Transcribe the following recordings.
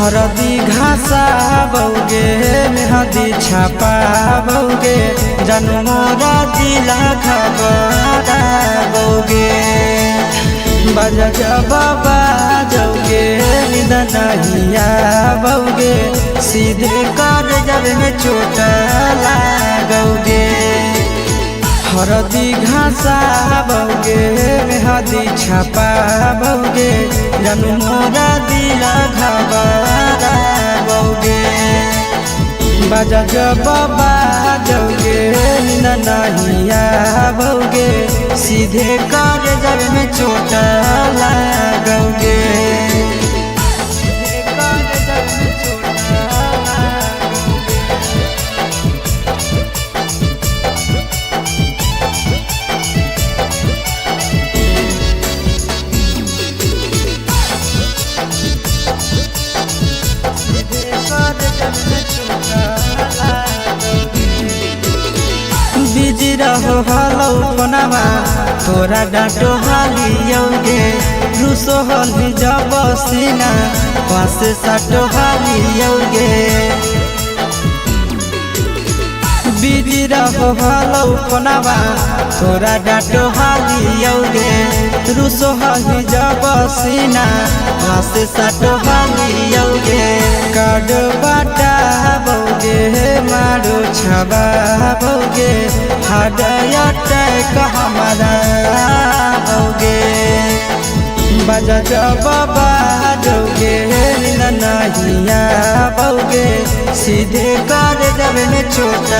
हरदी घासा बौगे मेहदी छापा बौगे जनमोरा दिला खबरा बौगे बजा बाबा जौगे निदनहिया बौगे सीधे कर जब में चोट लागोगे। हरदी घासा बौगे मेहदी छापा बौगे जनमोरा दिला घबरा बौगे बजा बाबा जौगे नहिया बौगे सीधे कर जब में चोट लागोगे। बिजी रहो हलो पनामा तोरा डांटो हालियोगे रूसो हली जब सीना पास साटो हालियोगे। बिजी रहो हलो पनामा तोरा डांटो हालियोगे रूसो हली जब सीना पास साटो हालियोगे। काड बाटा बौगे मारो छबा बौगे हाडया टैक हमारा बौगे बजा बाबा जौगे नहिया बौगे सीधे कर जब में चोट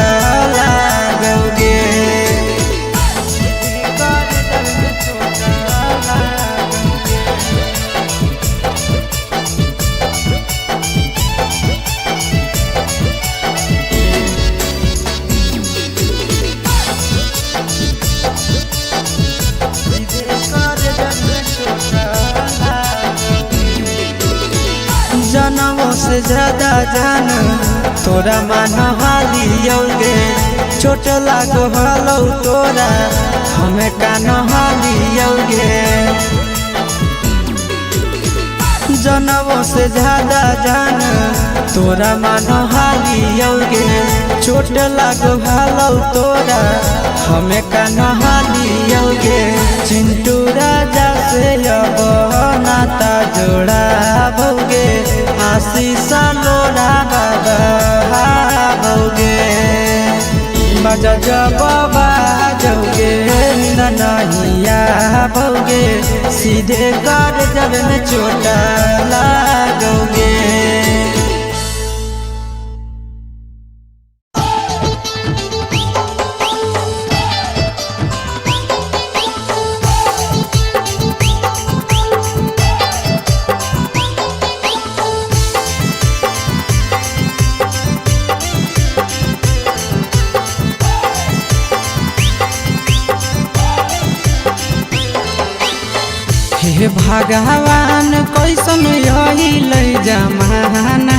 लागोगे। जनमों से ज्यादा जान तोरा मान हालियोगे चोट लागो हलो तोरा हमें कान हालियोगे। जनमों से ज्यादा जान तोरा मान हालियोगे चोट लागो हलो तोरा हमें कान हालियोगे। चिंटू राजा से अब नाता जोड़ा बौगे आशीष लोड़ा बाबा बौगे बजा बाबा जौगे नहिया बौगे सीधे कर जब में चोट लागोगे। हे भगवान कैसन अइल जमाना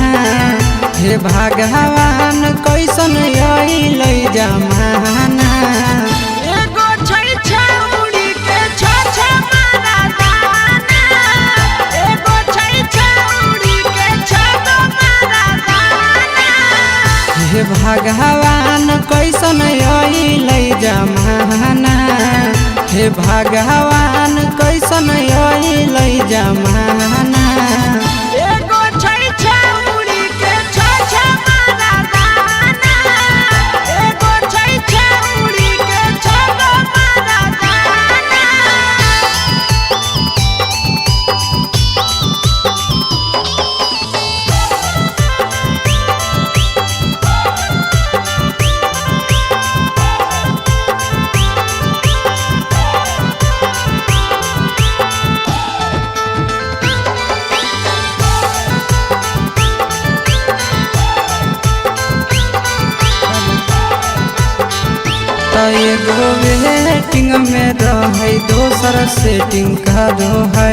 हे भगवान कैसन अइल जमाना। एगो छै छौरी के छ मारा दाना एगो छै छौरी के छ मारा दाना। हे भगवान कैसन अइल जमाना हे भगवान कैसन अइल जमाना। एगो छै छौरी के छ मारा दाना एगो छै छौरी के छ मारा दाना। एगो वेटिंग में रहे दोसर सेटिंग करो है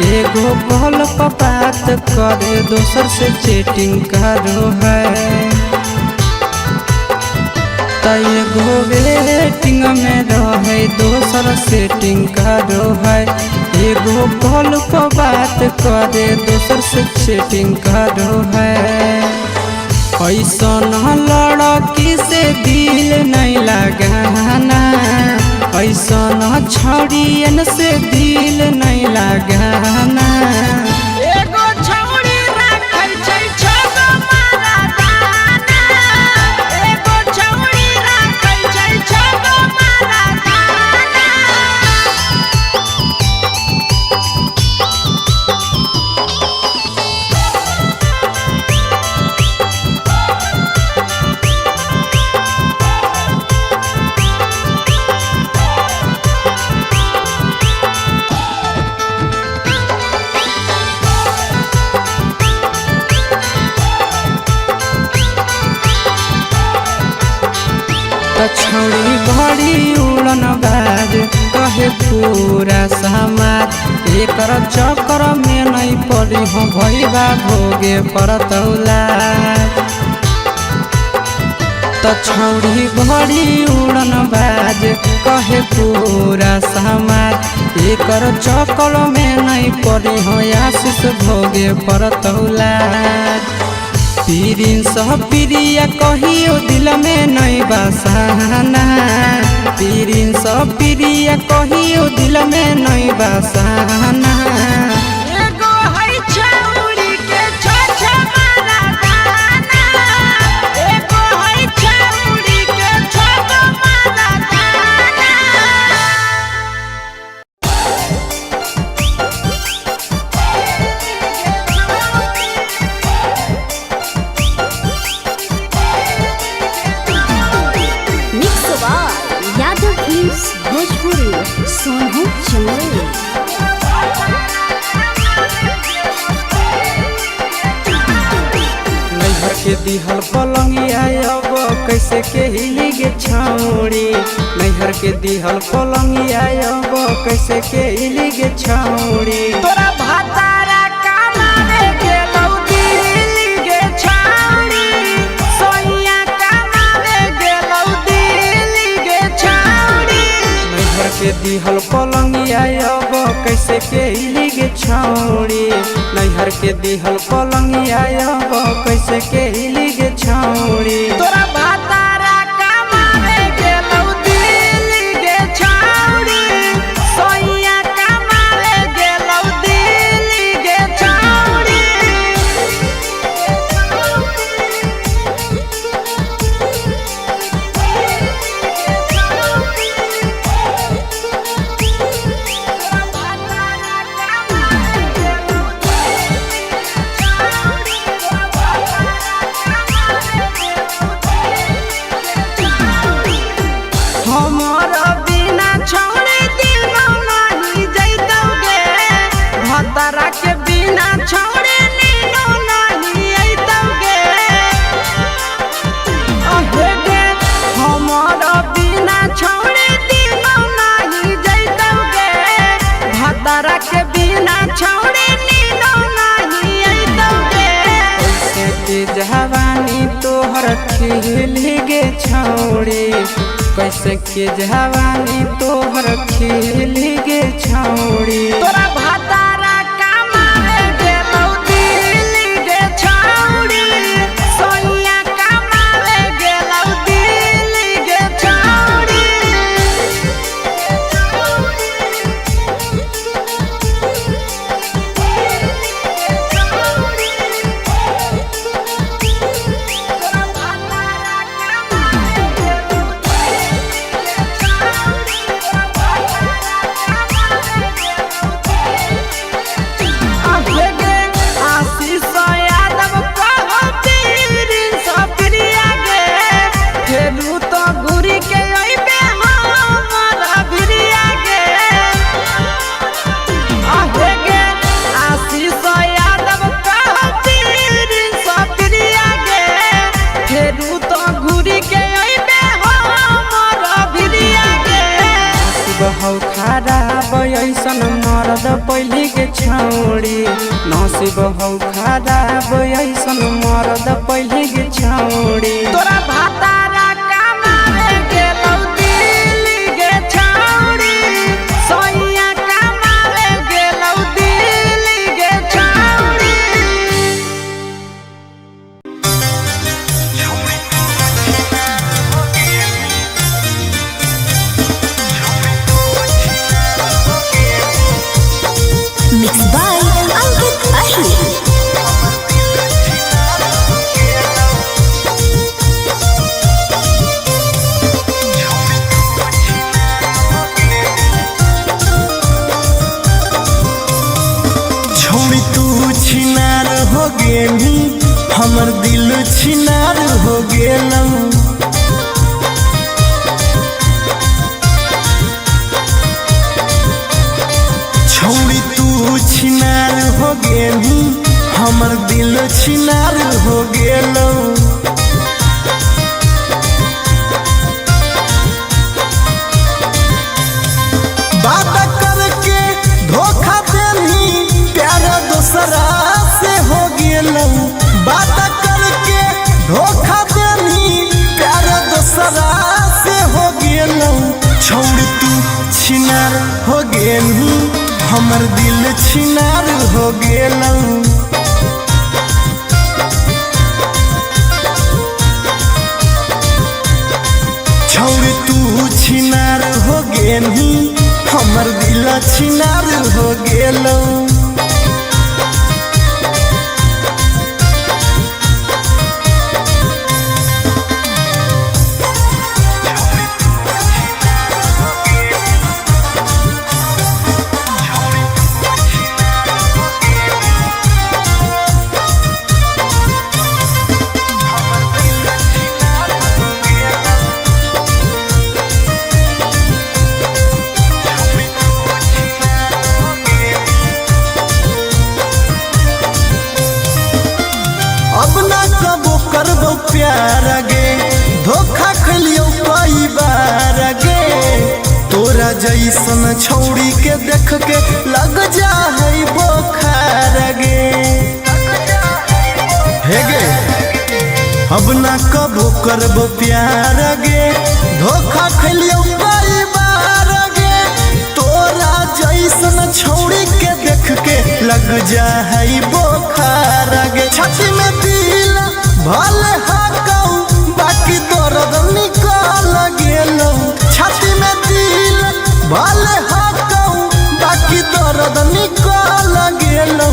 एगो कॉल पर बात करे दोसर से चैटिंग करो है। त एगो वेटिंग में रहे दोसर सेटिंग करो है एगो कॉल पर बात करे दोसर से सेटिंग करो है ऐसा न लड़की से दिल नहीं लगाना ऐसा न छड़ियन से दिल नहीं लगाना एगो छौड़ी राखै छै छगो मारा दाना एगो छौड़ी राखै छै छगो मारा दाना छौड़ी बड़ी उड़न बाज कहे पूरा समाज एकर चक्कर में नहीं पड़ी हो भैया भोगे परतौला त छौड़ी बड़ी उड़न बाज कहे पूरा समाज एकर चक्कर में नहीं पड़ी हो आशीष भोगे परतौला पीरिन सब प्रिया कहियो दिल में नहीं बसाना पीरिन सब प्रिया कहियो दिल में नहीं बसाना एगो है छौड़ी के छ मारा दाना एगो है छौड़ी के छगो मारा दाना यादव फिल्म्स भोजपुरी सोनू चंदेल नैहर के दिहल पलंगिया अब कैसे के हिली गे छौड़ी नैहर के दिहल पलंगिया अब कैसे के हिली गे छौड़ी तोरा भातारा कमावे गेलौ दिल्ली गे छौड़ी सोइया कमावे गेलौ दिल्ली गे छौड़ी नैहर के दिहल पलंगिया अब कैसे के हिली गे छौड़ी नैहर के दिहल पलंगिया अब कैसे के हिली गे छौड़ी तोरा भातारा कमावे गेलौ दिल्ली गे छौड़ी सोइया कमावे गेलौ दिल्ली गे छौड़ी हमर बिना छौड़ी दिनो नहीं जैतौगे भतरा के बिना छौड़ी नीनो नहीं अइतौगे अहे गे हमर बिना छौड़ी दिनो नहीं जैतौगे भतरा के बिना छौड़ी नीनो नहीं अइतौगे कैसे के जवानी तोहर खिली गे छौड़ी कैसे के जवानी तोहर खिली गे छौड़ी तोरा भातारा कमावे गेलौ दिल्ली गे छौड़ी सोइया कमावे गेलौ दिल्ली गे छौड़ी बहौ खराब ऐसन मरद पहली के छौड़ी नसीब हौ खराब ऐसन मरद पहली के छौड़ी तोरा भातारा कमावे गेनी हमर दिल छिनार हो गेलौ। छौड़ी तू छिनार हो गेनी हमर दिल छिनार हो गेलौ। बात करके धोखा देनी प्यार दूसरा से हो गेलौ। बात करके धोखा देनी प्यार दूसरा से हो गेलौ। छौड़ी तू छिनार हो गेनी हमर दिल छिनार हो गेलौ। छौड़ी तू छिनार हो गेनी हमर दिल छिनार हो गेलौ। अब ना कबो करबो प्यार गे धोखा खलियो कई बार गे। तोरा जैसन छौड़ी के देख के लग जा है बोखार गे। हे गे अब ना कबो करबो प्यार गे धोखा खलियो कई बार गे। तोरा जैसन छौड़ी के देख के लग जा है बोखार गे। छाती में दिल भले हाकौ बाकी दर्द निकल गेलौ। छाती में दिल भले हाकौ बाकी दर्द निकल गेलौ।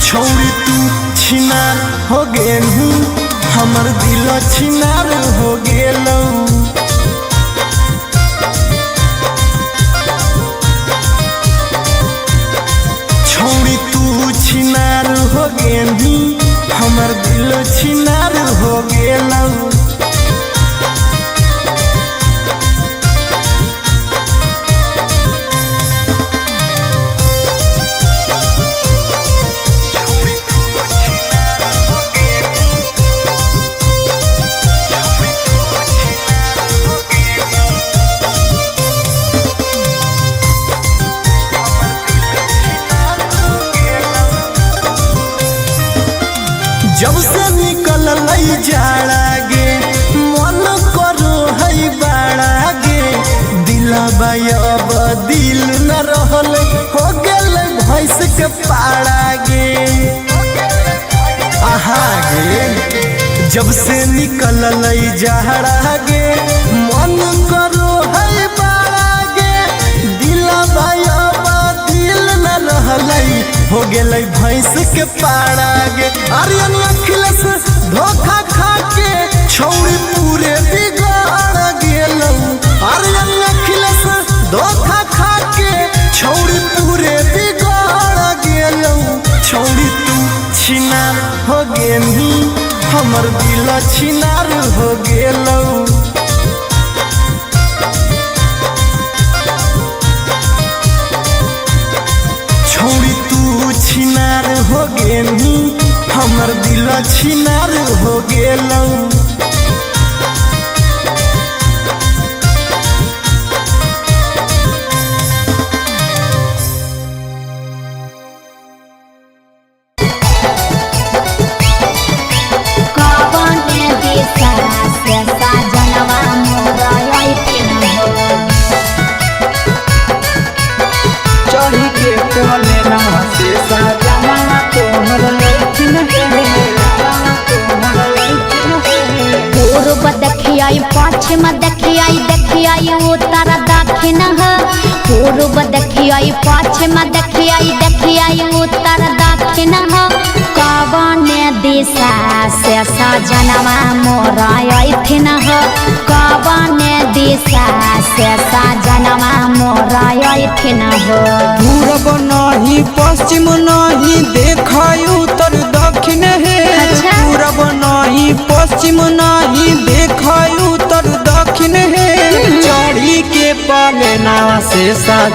छौड़ी तू छिनार हो गेलू हमर दिल छिनार हो गेलौ। छौड़ी तू छिनार हो गेनी हमर दिल छिनार हो गेलौ। जब से निकल लई जाड़ा गे मन करो है बाड़ा गे। दिलबा अब दिल न रहल हो गेल भैंस के पाड़ा गे। आहा गे जब से निकल लई जाड़ा गे मन करो है बाड़ा गे। दिलबा अब दिल न रहल हो गेलै भैंस के पाड़ा गे। आर्यन अखिलेश धोखा खा के छौड़ी पूरे बिगाड़ गेलौ। आर्यन अखिलेश धोखा खा के छौड़ी पूरे बिगाड़ गेलौ। छौड़ी तू छिनार हो गेनी हमर दिल छिनार हो गेलौ। छौड़ी तू छिनार हो गेनी हमर दिल छिनार हो गेलौ। चढ़ी के कोले ना से साजना तोहर लेकिन पूर्व देखियाई पश्चिम देखियाई उत्तर दक्षिण पूर्व देखियाई पश्चिम देखियाई उत्तर दक्षिण कवन दिशा से सजनवा मोरा अइथिन कवन दिशा से सजनवा मोरा अइथिन पूरब नहीं पश्चिम नहीं देखाई उत्तर दक्षिण है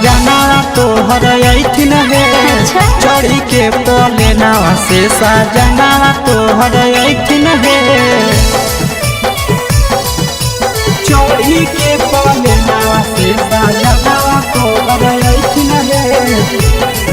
सजना तोहर ऐठिन हे चढ़ी के पलेनावा से सजना तोहर ऐठिन हे चढ़ी के पलेनावा से सजना तोहर ऐठिन हे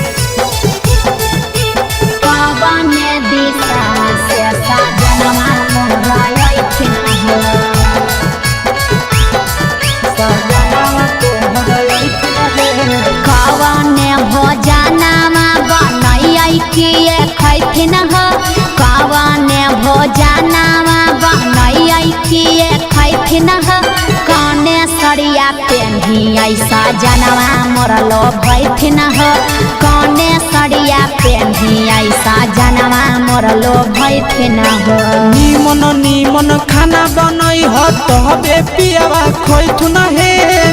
खैथिन कवने भोजनावा बनैया किए खैथिन कौने सड़िया पेन्ही ऐसा जनवा मोरलो भैथिन कौने सड़िया पेन्ही ऐसा जनवा मोरलो भैथिन निमन निमन खाना बनई हो तबे पियावा खैथुन हे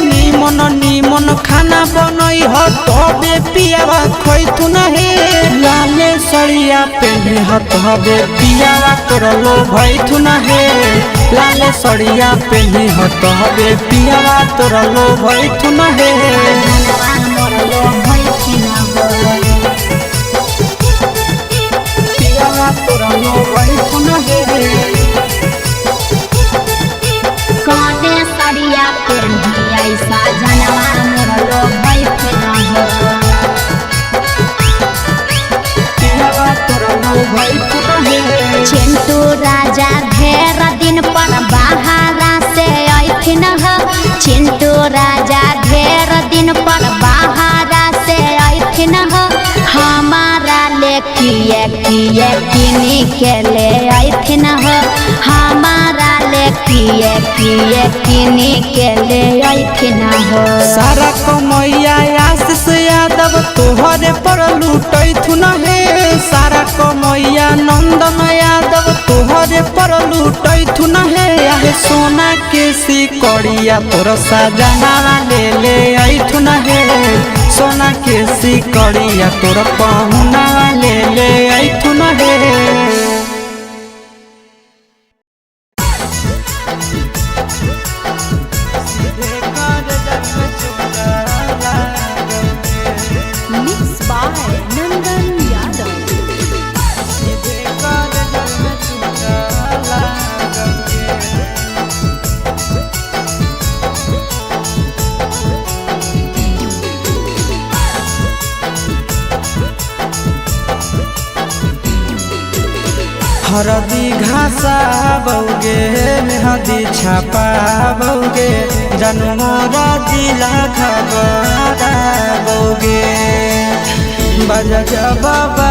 निमन निमन खाना बनई हो तबे पियावा खैथुन हे लाले सड़िया पेन्ही हो तबे पियावा तोरलो भैथुन हे लाले सड़िया पेन्ही हो तबे पियावा तोरलो भैथुन हे मोरलो भैथिन पियावा तोरलो भैथुन हे कौने सड़िया पेन्ही ऐसा जनवा मोरलो भैथिन चिंटू राजा ढेर दिन पर बाहरा से ऐथिन चिंटू राजा ढेर दिन पर बाहरा से ऐथिन हमारा ले किए किए किनी के ले ऐथिन हमारा ले किए किए किनी के ले ऐथिन सारा कमैया आशीष यादव तोहरे पर लूटैथुन हे सारा कमैया नंदन यादव तोहरे पर लूटैथुन हे सोना के सिकड़िया तोर सजना ले ले ऐथुन हे सोना के सिकड़िया तोर पहुना ले ले ऐथुन हे हरदी घासा बौगे मेहदी छापा बौगे जनमोरा दिला खबरा बौगे बजा जबाबा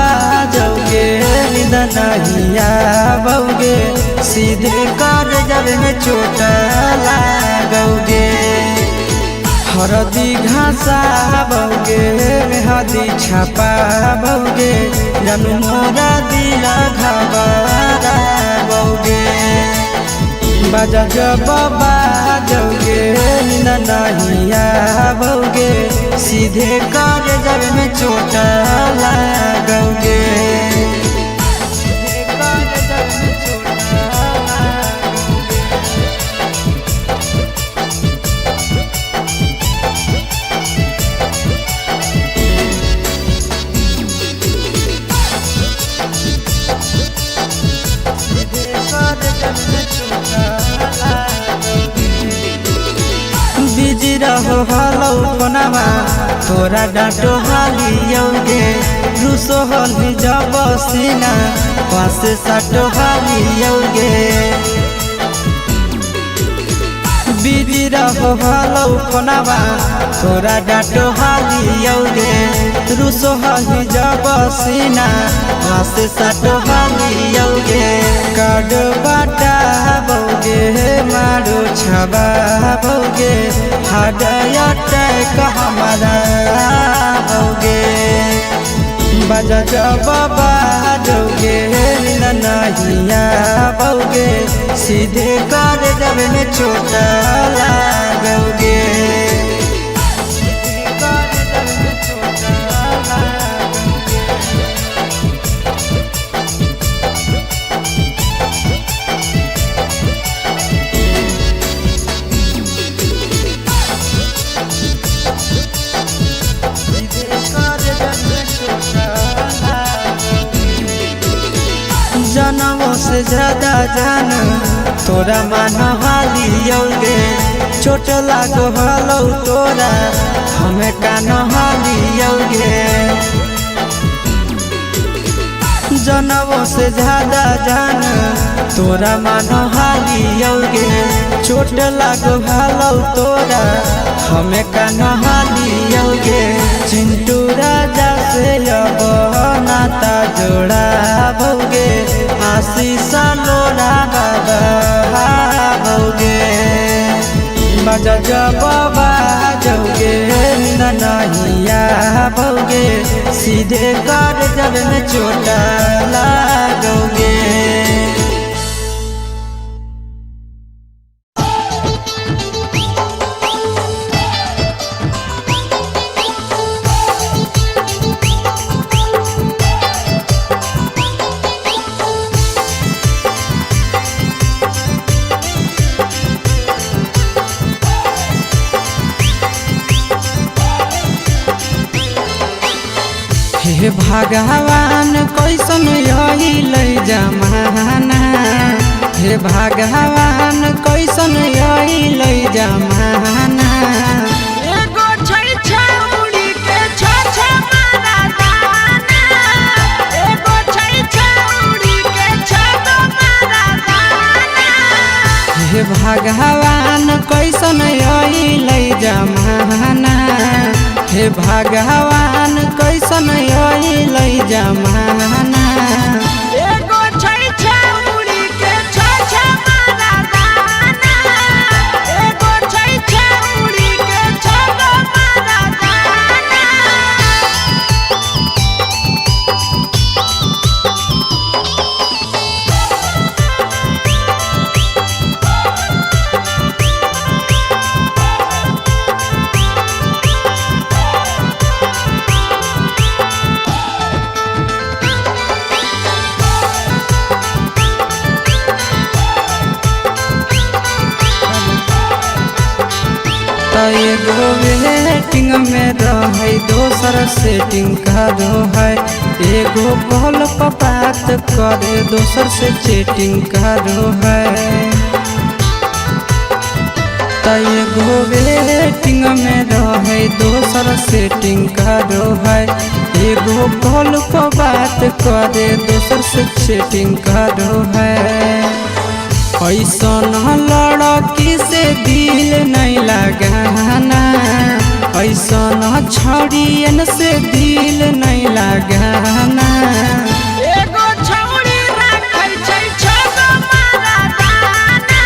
जौगे निदनहिया बौगे सीधे कर जब में चोट लागोगे हरदी घासा बौगे मेहदी छापा बौगे जनमोरा दिला घबरा बौगे बजा जबाबा जौगे नहिया बौगे सीधे कर जब में चोट लागोगे बिजी रहो हलो कोनावा तोरा डांटो हालियोगे रूसो हली जब सीना पासे साटो हालियोगे बिजी रहो हलो कोनावा तोरा डांटो हालियोगे रूसो हली जब सीना पासे साटो हालियोगे काड बाटा बौगे मारो छबा बौगे हाडया टैक हमारा बौगे बजा जबाबा जौगे नहिया बौगे सीधे कर जब में चोट लागोगे जनमों से ज्यादा जान तोरा मान हालियोगे चोट लागो हलो तोरा हमें कान हालियोगे जनमों से ज्यादा जान तोरा मान हालियोगे चोट लागो हलो तोरा हमें कान हालियोगे चिंटू राजा से अब नाता जोड़ा भोगे आशीष लोड़ा बाबा भोगे बजा बाबा जोगे नहिया भोगे सीधे कर जब में चोटा लागोगे। हे भगवान कैसन यही जमाना हे भगवान कैसन यही जमाना एगो छै छौड़ी के छ मारा दाना एगो छै छौड़ी के छ मारा दाना हे भगवान कैसन यही जमाना हे भगवान कैसन यही जमाना एगो छै छौड़ी के छ मारा दाना एगो छै छौड़ी के छ मारा दाना एगो वेटिंग में रहे दोसर सेटिंग करो है एगो कॉल पर बात करे दोसर से चैटिंग करो है एगो वेटिंग में रहे दोसर सेटिंग करो है एगो कॉल पर बात करे दोसर से चैटिंग करो है ऐसन लड़की से दिल नहीं लगाना ऐसन छड़ियन से दिल नहीं लगाना एगो छौड़ी राखै छै छ मारा दाना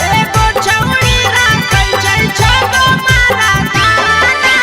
एगो छौड़ी राखै छै छ मारा दाना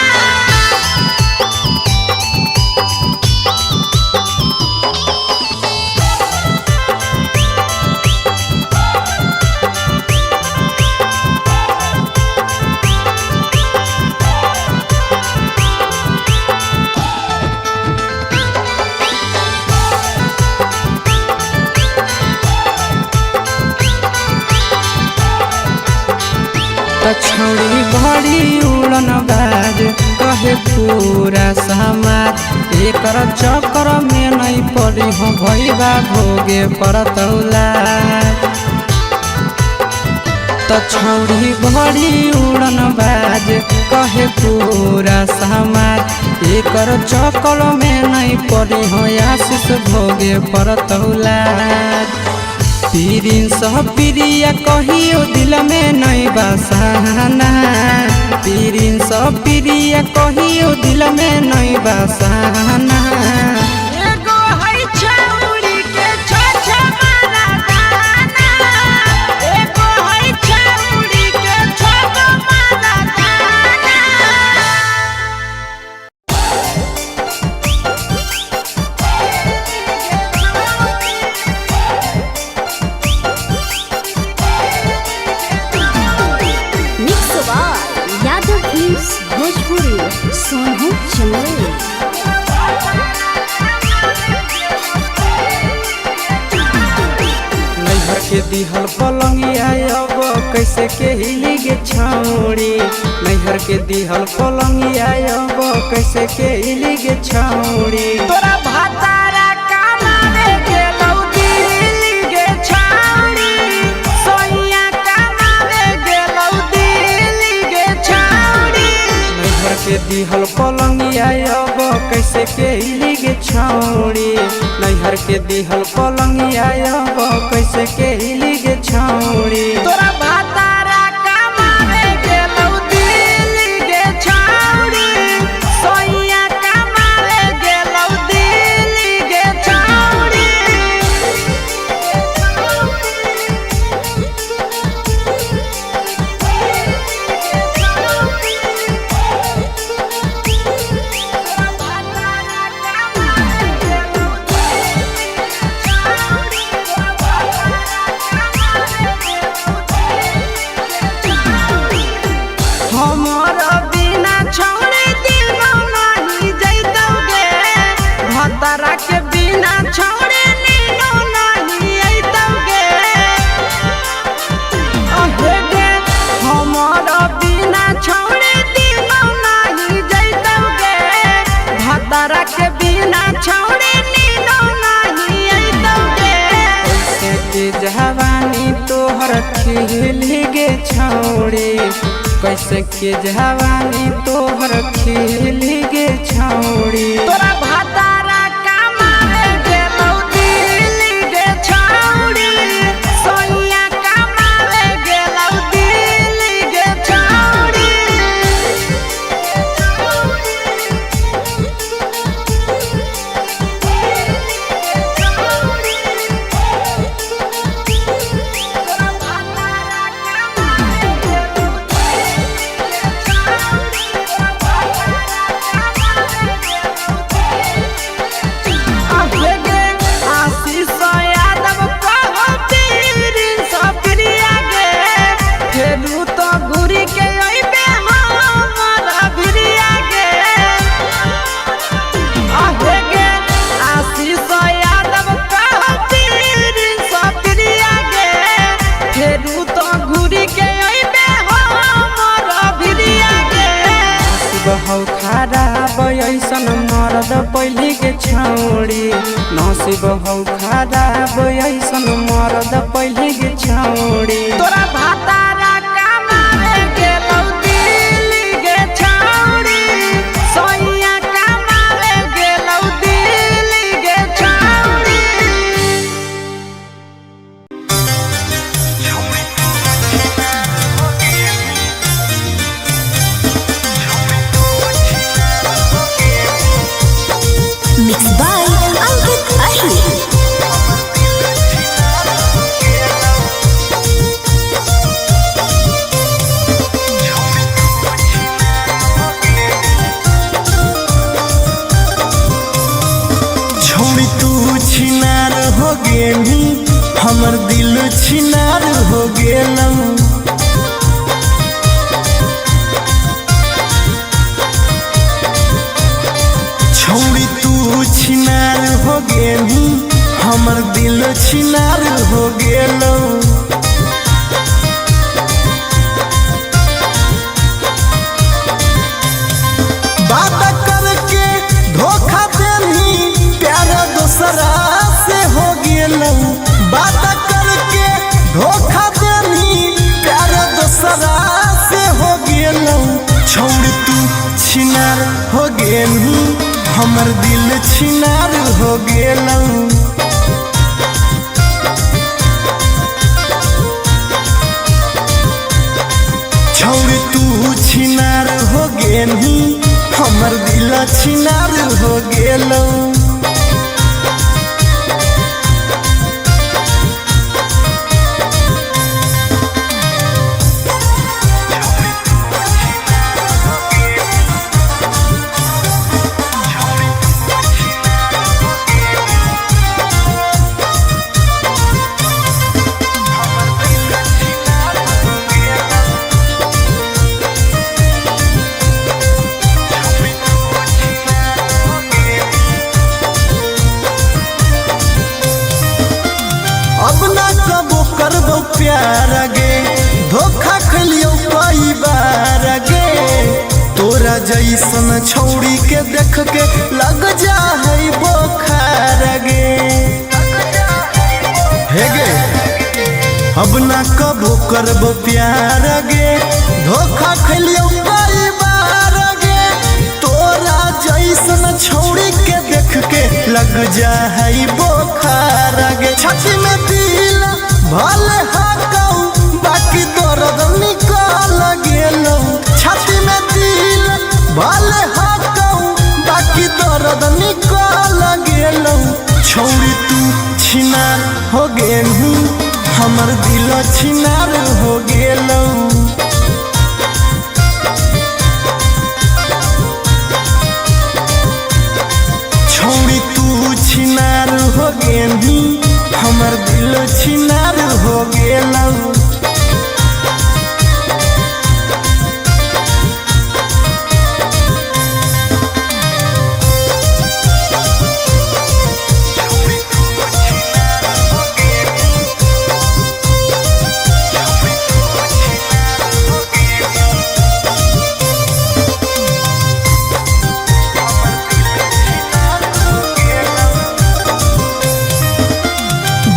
छौड़ी बड़ी उड़न बाज कहे पूरा समाज एकर चक्कर में नहीं पड़ी हो भैया भोगे परतौला छौड़ी बड़ी उड़न बाज कहे पूरा समाज एकर चक्कर में नहीं पड़ी हो आशीष भोगे परतौला पीरिन सब प्रिया कहियो दिल में नहीं बसाना पीरिन सब प्रिया कहियो दिल में नहीं बसाना एगो है छौड़ी के छ मारा दाना एगो है छौड़ी के छ मारा दाना भोजपुरी सोनू चंदेल नैहर के दिहल पलंगिया अब कैसे के हिली गे छौड़ी नैहर के दिहल पलंगिया अब कैसे के हिली गे छौड़ी तोरा भातारा कामारे गेलौ दिहल पलंगिया अब कैसे के हिली गे छौड़ी नैहर के दिहल पलंगिया अब कैसे के हिली गे छौड़ी तोरा भातारा कमावे गेलौ दिल्ली गे छौड़ी सोइया कमावे गेलौ दिल्ली गे छौड़ी हमर बिना छौड़ी दिनो नहीं जैतौगे भतरा के बिना छौड़ी नीनो नहीं अइतौगे अहे गे हमर बिना छौड़ी दिनो नहीं जैतौगे भतरा के बिना छौड़ी नीनो नहीं अइतौगे कैसे के जवानी तोहर खिली गे छौड़ी कैसे के जवानी तोहर खिली गे छौड़ी तोरा भातारा कमावे गेलौ दिल्ली गे छौड़ी सोइया कमावे गेलौ दिल्ली गे छौड़ी बहु खराब ऐसन मरद पहली के छौड़ी नसीब हौ खराब ऐसन मरद पहली के छौड़ी तोरा भातारा कमावे गेलौ दिल्ली गे छौड़ी सोइया कमावे गेलौ दिल्ली गे छौड़ी Mixed by Ankit Ahir. छौड़ी तू छिनार हो गेली हमर दिल छिनार हो गेलौ छौड़ी तू छिनार हो गेली हमर दिल छिनार हो गेलौ बात करके धोखा देनी प्यार दोसरा से हो गेलौ बात करके धोखा देनी प्यार दोसरा से हो गेलौ छौड़ी तू छिनार हो गेली हमर दिल छिनार हो गेलौ छौड़ी तू छिनार हो गेली हमर दिल छिनार हो गेलौ प्यार गे धोखा खलियो कई बार गे तोरा जैसन छौड़ी के देख के लग जा है बोखार गे हे गे अब ना कबो करबो प्यार गे धोखा खलियो कई बार गे जैसन छौड़ी के देख के लग जाई बोखार गे छाती में दिल भले हाकऊ बाकी दर्द निकल गेलौ छाती में दिल भले हाकऊ बाकी दर्द निकल गेलौ छौड़ी तू छिनार हो गेलू हमर दिल छिनार हो गेलौ छौड़ी तू छिनार हो गेलू हमर दिल छिनार हो गेलौ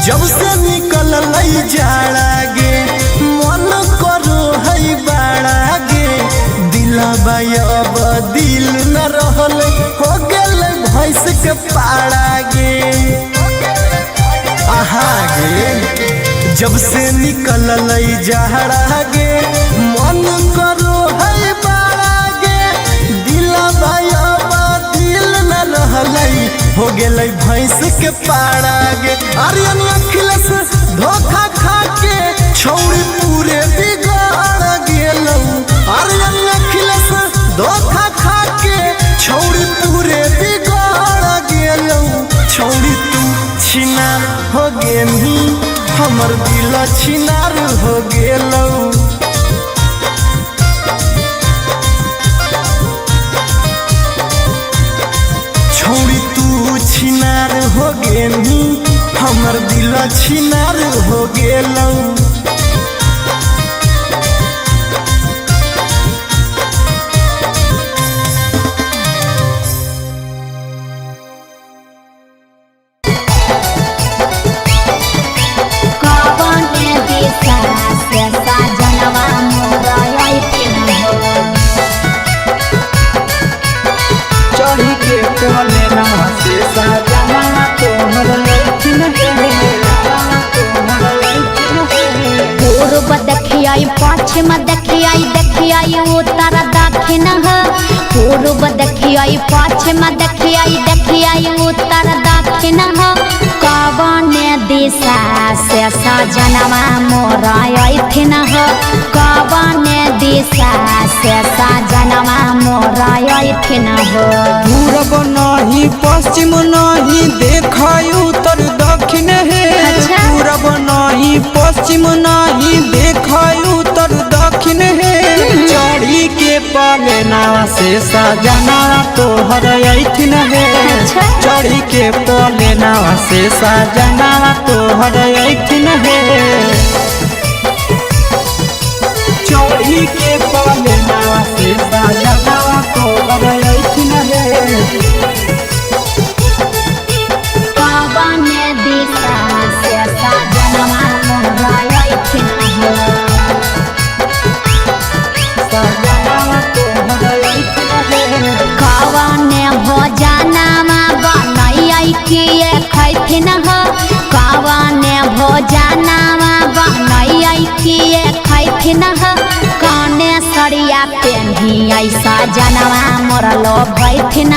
जब से निकल लई जाड़ा गे मन करो है बाड़ा गे दिलबा अब दिल न रहल हो गेल भैंस के पाड़ा गे आहा गे जब से निकल लई जाड़ा गे मन करो है बाड़ा गे दिलबा अब दिल न रहल हो गेलै भैंस के पाड़ा गे आर्यन अखिलेश धोखा खा के छौड़ी पूरे बिगाड़ गेलौ आर्यन अखिलेश धोखा खा के छौड़ी पूरे बिगाड़ गेलौ छौड़ी तू छिनार हो गेलही हमर दिल छिनार हो गेलौ छौड़ी तू छिनार हो गेलू हमर दिल छिनार हो गेलौ चढ़ी के कोले नवा से साजना तोहर लैठिन पूर्व देखियाई पश्चिम देखियाई उत्तर दक्षिण पूर्व देखियाई पश्चिम देखियाई उत्तर दक्षिण कवन दिशा से सजनवा मोरा अइथिन कवन दिशा से सजनवा मोरा अइथिन पूरब नहीं पश्चिम नहीं देखाई उत्तर दक्षिण है अच्छा। पूरब नहीं पश्चिम नहीं देखाई उत्तर दक्षिण है चढ़ी के पलेना से सजना तोहर अइथिन है अच्छा। चढ़ी के पलेना से सजना तोहर अइथिन है चढ़ी के पलेना से सजना तोहर अइथिन है कवन दिशा से सजनवा मोरा अइथिन कवन भोजनमा बनैया किए खैथिन कवन भोजनमा बनैया किए खैथिन कने सरिया पेन्ही ऐसा जनवा मोरलो भैथिन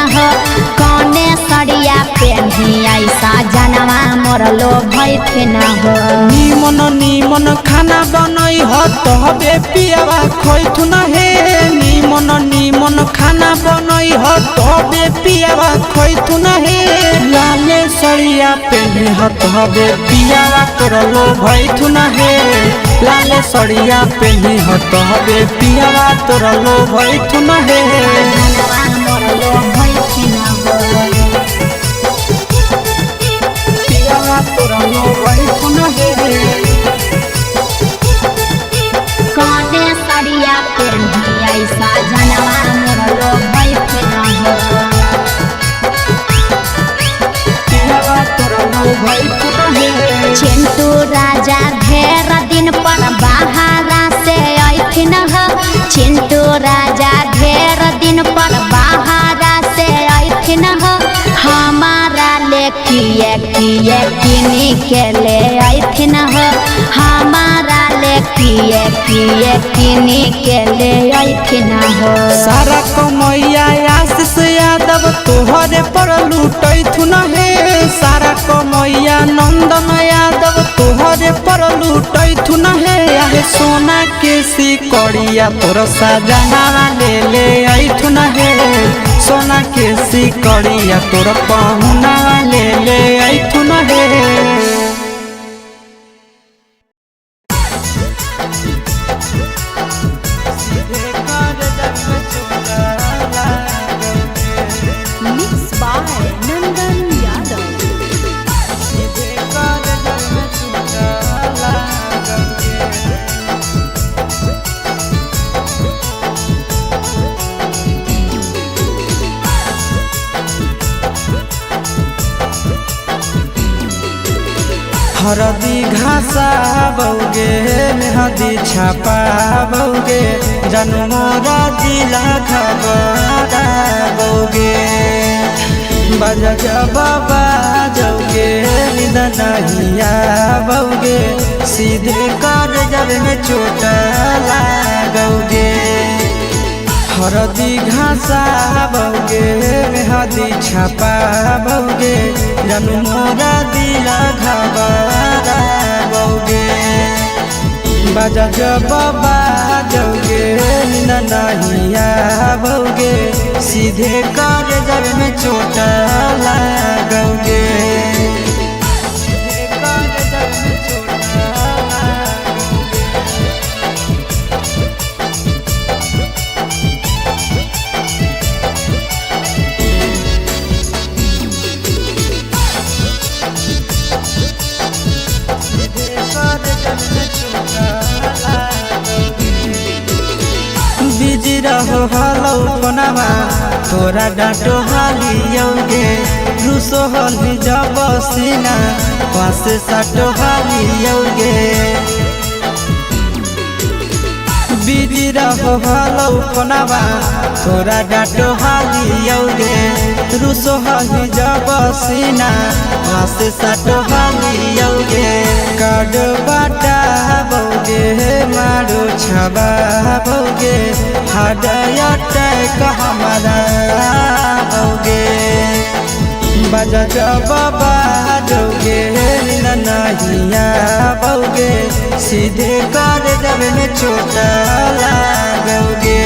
कने सरिया पेन्ही ऐसा जनवा मोरलो भैथिन निमन निमन खाना बनई हो तबे पियावा खैथुन हे निमन निमन खाना बनई हो तबे पियावा खैथुन हे लाले सरिया पेन्ही हो तबे पियावा तोरलो भैथुन हे लाले सरिया पेन्ही हो तबे पियावा तोरलो भैथुन हे जनवा मोरलो भैथिन पियावा तोरलो भैथुन हे कने सरिया पेन्ही ऐसा जनवा मोरलो भैथिन पियावा तोरलो भैथुन हे चिंटू राजा ढेर दिन पर बाहरा से अइथिन चिंटू राजा ढेर दिन पर बाहरा किए किनी के ले आइथिन हो हमारा ले किए किनी के ले आइथिन हो। सारा कमैया आशीष यादव तोहरे पर लूटैथुन हे सारा कमैया नंदन यादव तोहरे पर लूटैथुन हे आहे सोना के सिकड़िया तोर सजना ले आइथुन हे सोना के सिकड़िया तोर पहुना ले आइथुन हे। हरदी घासा बौगे मेहदी छापा बौगे जनमोरा जिला खबरा बौगे बजा बाबा जौगे निदनहिया बौगे सीधे कर जब में चोट लागोगे। हरदी घासा बौगे मेहदी छापा बौगे जनमोरा दिला घबरा बौगे बजा बाबा जौगे नहिया बौगे सीधे कर जब में चोट लागोगे। रहो हलो कोनामा तोरा डांटो हालियोगे रूसो हली जब सीना पास साटो हालियोगे बिजी रहो हलो कोनामा तोरा डांटो हालियोगे रूसो हली जब सीना पास साटो हालियोगे काड बाटा बौगे मारो छबा बौगे हृदय टैक हमारा होगे बजा बाबा जोगे नहिया बौगे सीधे कर जब में चोट लागोगे।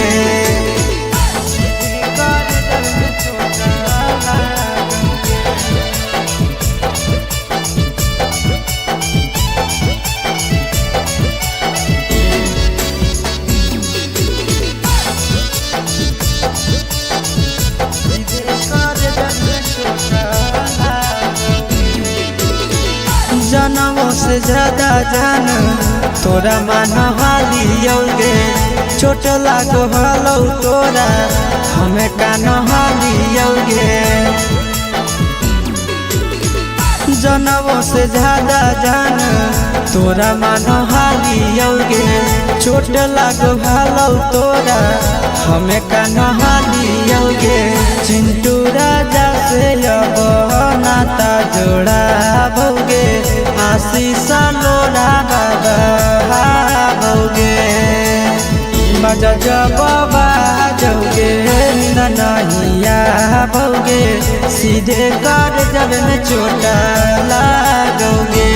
जनमों से ज्यादा जान तोरा मान हालियोगे चोट लागो हलो तोरा हमें कान हालियोगे जनमों से ज्यादा जान तोरा मान हालियोगे चोट लागो हलो तोरा हमें कान हालियोगे चिंटू राजा से अब नाता जोड़ा भोगे आशीष लोड़ा बाबा भोगे बजा बाबा जोगे नहिया भोगे सीधे कर जब में चोट लागोगे।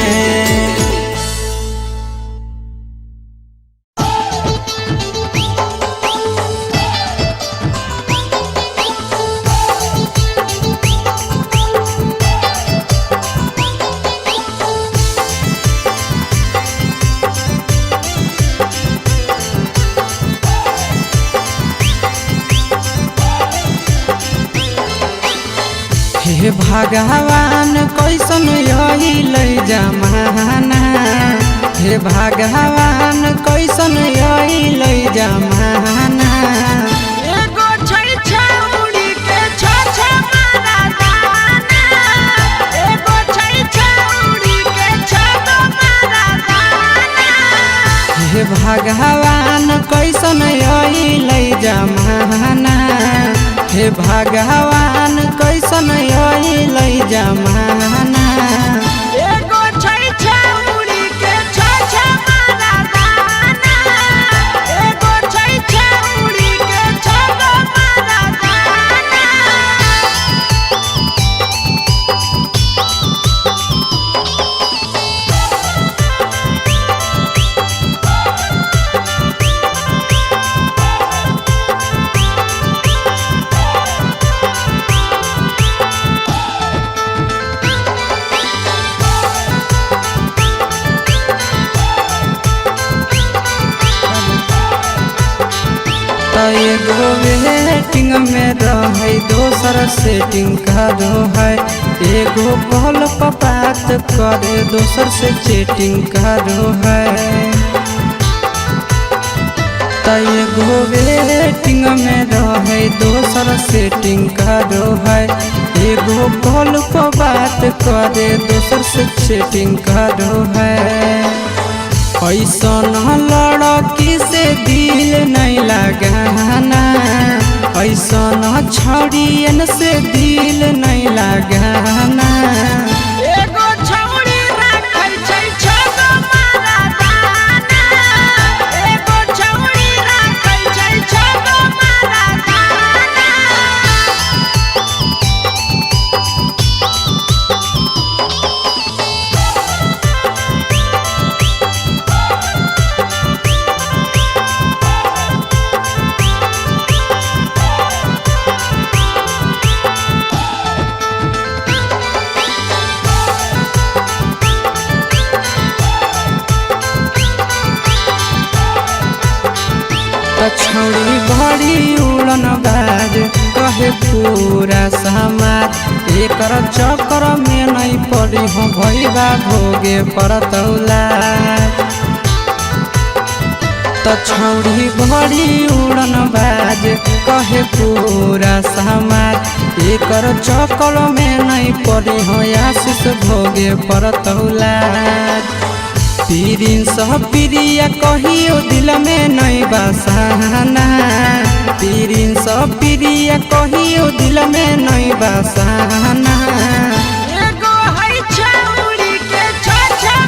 हे भगवान कैसन यही ले जमाना हे भगवान कैसन यही ले जमाना एगो छै छौड़ी के छ मारा दाना एगो छै छौड़ी के छ मारा दाना हे भगवान कैसन यही ले जमाना हे भगवान कैसन अइलै जमाना। एगो छै छौरी के छ मारा दाना, एगो छै छौरी के छ मारा दाना। एगो वेटिंग में रहे दोसर सेटिंग करो है, एगो कॉल पर बात करे दोसर से चैटिंग करो है। एगो वेटिंग में रहे दोसर सेटिंग करो है, एगो कॉल पर बात करे दोसर से चैटिंग करो है। ऐसन लड़की से दिल नहीं लगाना, ऐसन छौड़ियन से दिल नहीं लगाना। एगो छौरी राखै छै छगो मारा दाना, एगो छौरी राखै छै छगो मारा दाना। छौड़ी बड़ी उड़न बाज कहे पूरा समाज, एकर चक्कर में नहीं पड़ी हो भैया भोगे पड़तौला। छौड़ी बड़ी उड़न बाज कहे पूरा समाज, एकर चक्कर में नहीं पड़ी हो आशीष भोगे पड़तौला। प्रिंस प्रिया कहियो दिल में नहीं बसाना, प्रिंस प्रिया कहियो दिल में नहीं बसाना। एगो है छौरी के छ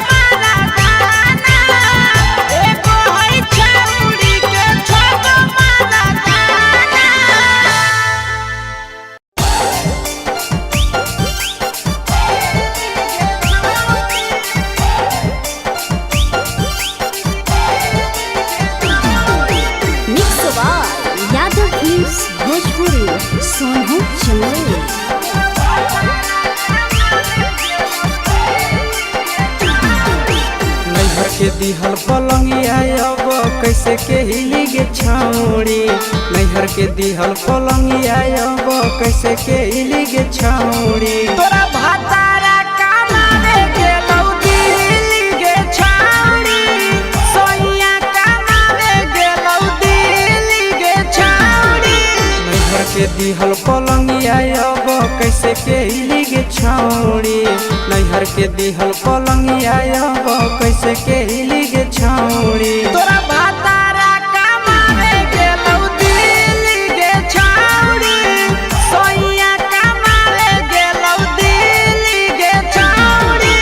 मारा दाना, एगो है छौरी के छ मारा दाना। यादव फिल्म्स भोजपुरी सोनू चंदेल। नैहर के दिहल पलंगिया अब कैसे के हिली गे छौड़ी, नैहर के दिहल पलंगिया अब कैसे के हिली गे छौड़ी। तोरा भातारा कमावे गेलौ दिल्ली गे छौरी, सोइया कमावे गेलौ दिल्ली गे छौरी। नैहर के दिहल पलंगिया अब कैसे के हिली गे छौड़ी, नैहर के दिहल पलंगिया अब कैसे के हिली गे छौड़ी। तोरा भातारा कमावे गेलौ दिल्ली गे छौरी, सोइया कमावे गेलौ दिल्ली गे छौरी।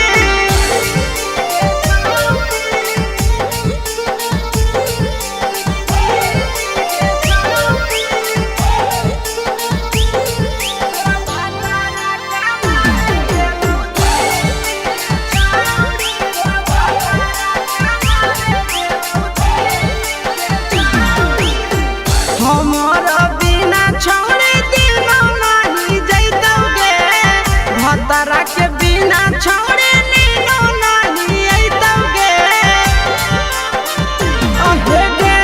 हमारा बिना छौड़े दिनो नहीं जैतौगे, भतरा के बिना छौड़े नीनो नहीं अइतौगे। अहे गे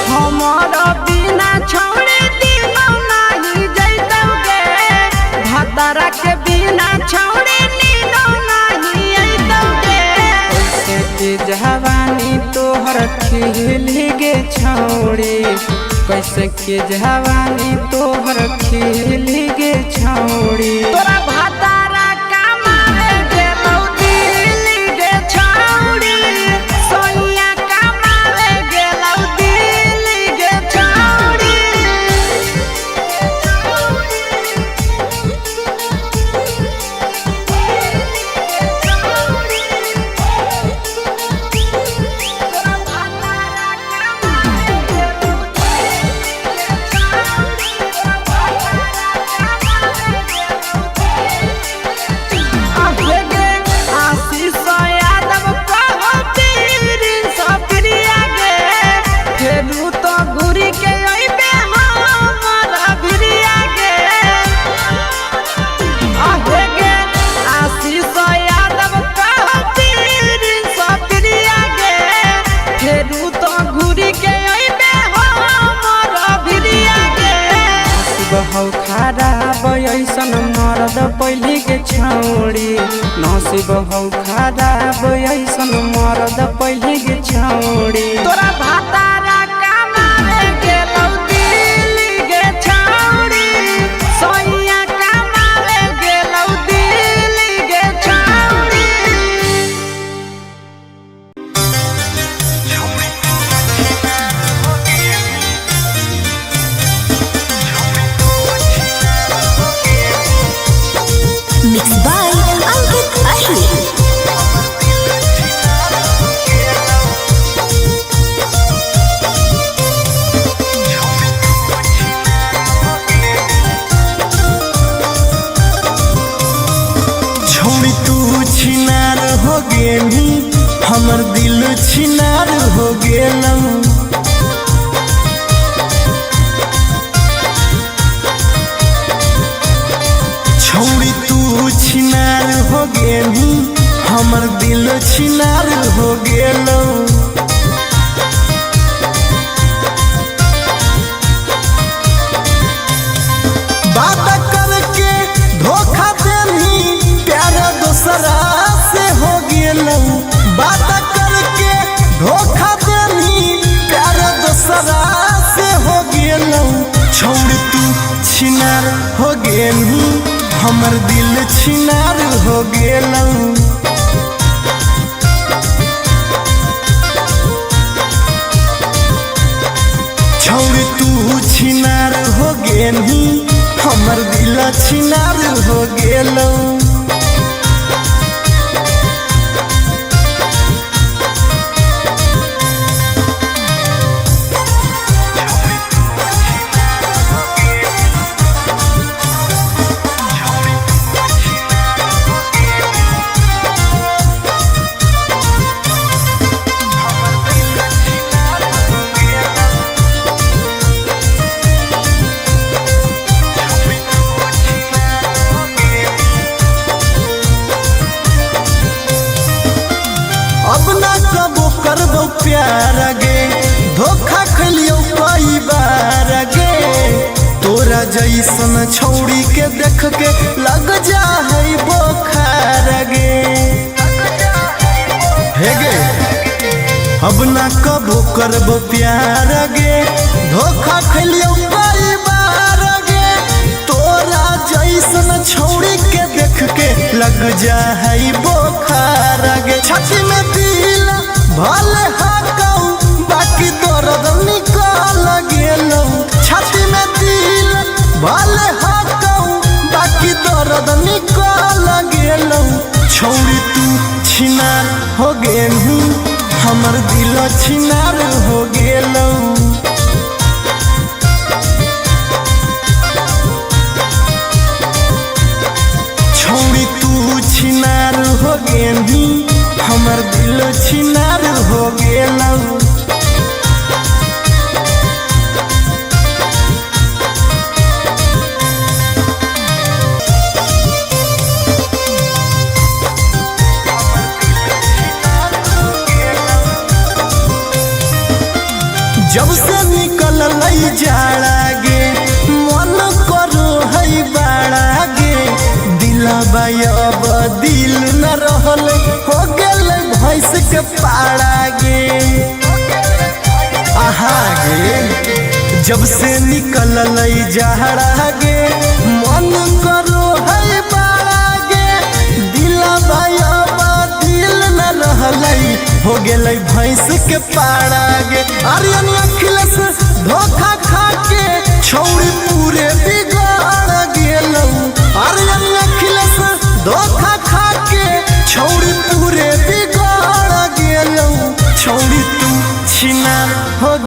हमारा बिना छौड़े दिनो नहीं जैतौगे, भतरा के बिना छौड़े नीनो नहीं अइतौगे। कैसे के जवानी तोहर खिली गे छौड़ी, कैसे के जवानी तोहर खिली गे छौड़ी। तोरा भातारा कमावे गेलौ दिल्ली गे छौड़ी, सोइया कमावे गेलौ दिल्ली गे छौड़ी। छौड़ी नसीब हौ खराब ऐसन मरद पहिले गे छौड़ी तोरा भातारा कमावे गेलौ दिल्ली गे छौड़ी सोइया कमावे गेलौ दिल्ली गे छौड़ी Mixed by Ankit Ahir. छोड़ी तू छिनार हो गेली हमर दिल छिनार हो गेलौ छोड़ी तू छिनार हो गेली हमर दिल छिनार हो गेलौ बात करके धोखा देनी प्यार दूसरा से हो गेलौ बात करके धोखा देनी प्यार दूसरा से हो गेलौ छोड़ तू छिनार हो गेली हमर दिल छिनार हो गेलौ छोड़ तू छिनार हो गेली हमर दिल छिनार हो गेलौ अब ना कबो करबो प्यार गे धोखा खलियो कई बार गे तोरा जैसन छौड़ी के देख के लग जा है बोखार गे हे गे अब ना कबो करबो प्यार गे धोखा खलियो कई बार गे तोरा जैसन छौड़ी के देख के लग जा है बोखार गे छाती में दिल भले हाकौ बाकी दर्द निकल गेलौ छाती में दिल भले हाकौ बाकी दर्द निकल गेलौ छौड़ी तू छिनार हो गेलू हमर दिल छिनार हो गेलौ छोड़ी तू छिनार हो गेली हमर दिल छिनार हो गेलौ जब से निकल लई जाड़ा गे मन करो है बाड़ा गे दिलबा अब दिल न रहल हो गेल भैंस के पाड़ा गे आहा गे जब से निकल लई जाड़ा गे मन करो है बाड़ा गे दिलबा अब दिल न रहल हो गेल भैंस के पाड़ा गे आर्यन अखिलेश धोखा खा के छौड़ी पूरे बिगाड़ गेलौ आर्यन अखिलेश धोखा खा के छौड़ी पूरे बिगाड़ गेलौ छौड़ी तू छिनार हो